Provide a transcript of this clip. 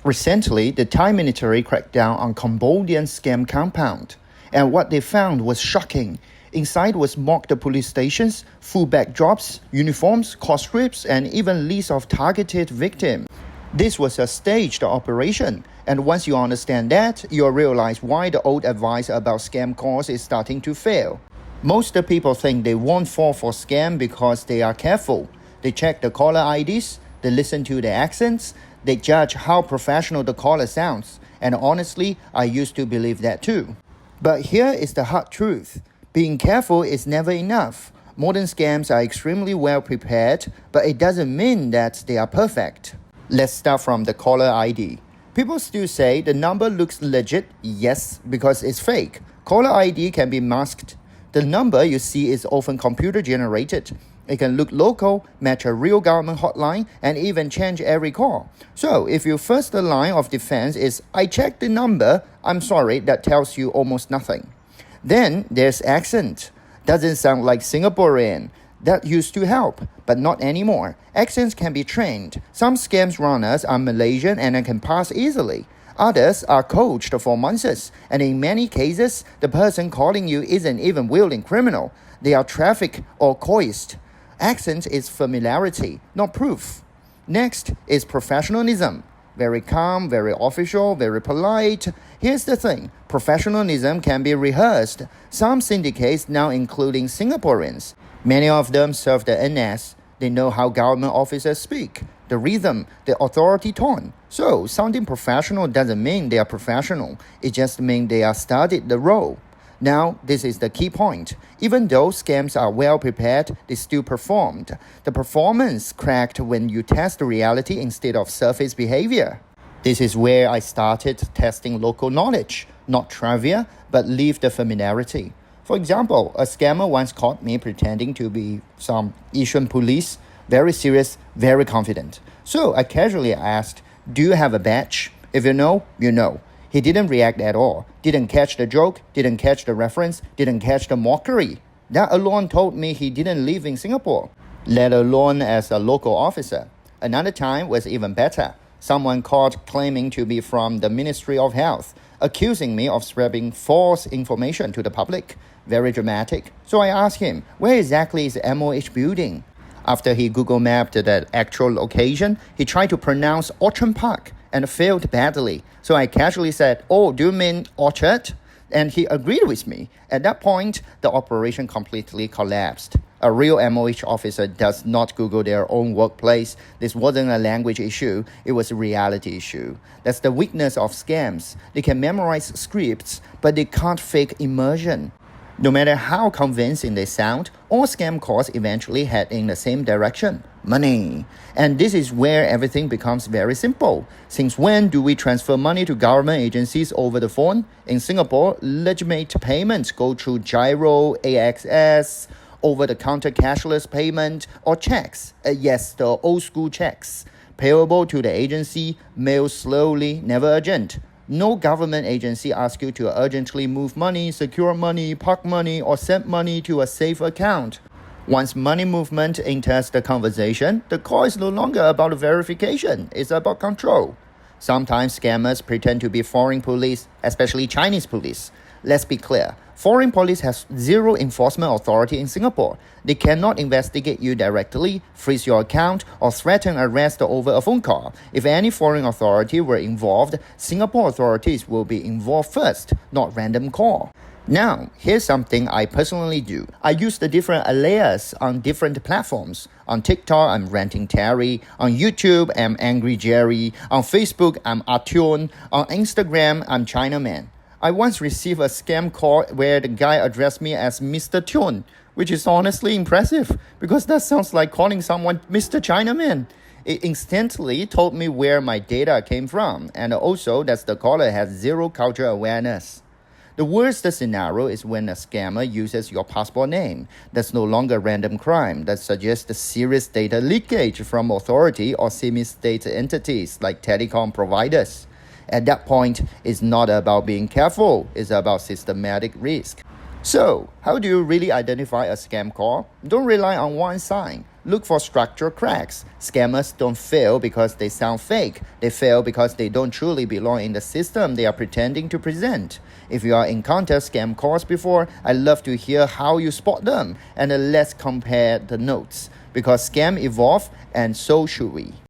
Recently, the Thai military cracked down on Cambodian scam compound, and what they found was shocking. Inside was mocked police stations, full backdrops, uniforms, call scripts, and even lists of targeted victims. This was a staged operation, and once you understand that, you'll realize why the old advice about scam calls is starting to fail. Most people think they won't fall for scam because they are careful. They check the caller IDs, they listen to the accents, they judge how professional the caller sounds, and honestly, I used to believe that too. But here is the hard truth. Being careful is never enough. Modern scams are extremely well prepared, but it doesn't mean that they are perfect. Let's start from the caller ID. People still say the number looks legit, yes, because it's fake. Caller ID can be masked. The number you see is often computer generated. It can look local, match a real government hotline, and even change every call. So if your first line of defense is, I checked the number, I'm sorry, that tells you almost nothing. Then there's accent. Doesn't sound like Singaporean. That used to help, but not anymore. Accents can be trained. Some scams runners are Malaysian and can pass easily. Others are coached for months, and in many cases, the person calling you isn't even willing criminal. They are trafficked or coerced. Accent is familiarity, not proof. Next is professionalism. Very calm, very official, very polite. Here's the thing, professionalism can be rehearsed. Some syndicates now including Singaporeans. Many of them serve the NS. They know how government officers speak, the rhythm, the authority tone. So, sounding professional doesn't mean they are professional. It just means they are studied the role. Now, this is the key point. Even though scams are well prepared, they still performed. The performance cracked when you test the reality instead of surface behavior. This is where I started testing local knowledge, not trivia, but lived familiarity. For example, a scammer once caught me pretending to be some Yishun police, very serious, very confident. So I casually asked, do you have a badge? If you know, you know. He didn't react at all, didn't catch the joke, didn't catch the reference, didn't catch the mockery. That alone told me he didn't live in Singapore, let alone as a local officer. Another time was even better. Someone called claiming to be from the Ministry of Health, accusing me of spreading false information to the public. Very dramatic. So I asked him, where exactly is the MOH building? After he Google mapped the actual location, he tried to pronounce Orchard Park and failed badly. So I casually said, oh, do you mean Orchard? And he agreed with me. At that point, the operation completely collapsed. A real MOH officer does not Google their own workplace. This wasn't a language issue, it was a reality issue. That's the weakness of scams. They can memorize scripts, but they can't fake immersion. No matter how convincing they sound, all scam calls eventually head in the same direction, money. And this is where everything becomes very simple. Since when do we transfer money to government agencies over the phone? In Singapore, legitimate payments go through Giro, AXS, over-the-counter cashless payment, or checks. Yes, the old-school checks. Payable to the agency, mailed slowly, never urgent. No government agency asks you to urgently move money, secure money, park money, or send money to a safe account. Once money movement enters the conversation, the call is no longer about verification, it's about control. Sometimes scammers pretend to be foreign police, especially Chinese police. Let's be clear, foreign police has zero enforcement authority in Singapore. They cannot investigate you directly, freeze your account, or threaten arrest over a phone call. If any foreign authority were involved, Singapore authorities will be involved first, not random call. Now, here's something I personally do. I use the different alias on different platforms. On TikTok, I'm Ranting Terry. On YouTube, I'm Angry Jerry. On Facebook, I'm Artyun. On Instagram, I'm Chinaman. I once received a scam call where the guy addressed me as Mr. Tune, which is honestly impressive because that sounds like calling someone Mr. Chinaman. It instantly told me where my data came from, and also that the caller has zero cultural awareness. The worst scenario is when a scammer uses your passport name. That's no longer random crime. That suggests serious data leakage from authority or semi-state entities like telecom providers. At that point, it's not about being careful, it's about systematic risk. So, how do you really identify a scam call? Don't rely on one sign. Look for structural cracks. Scammers don't fail because they sound fake. They fail because they don't truly belong in the system they are pretending to present. If you are encountered scam calls before, I'd love to hear how you spot them. And let's compare the notes. Because scam evolve and so should we.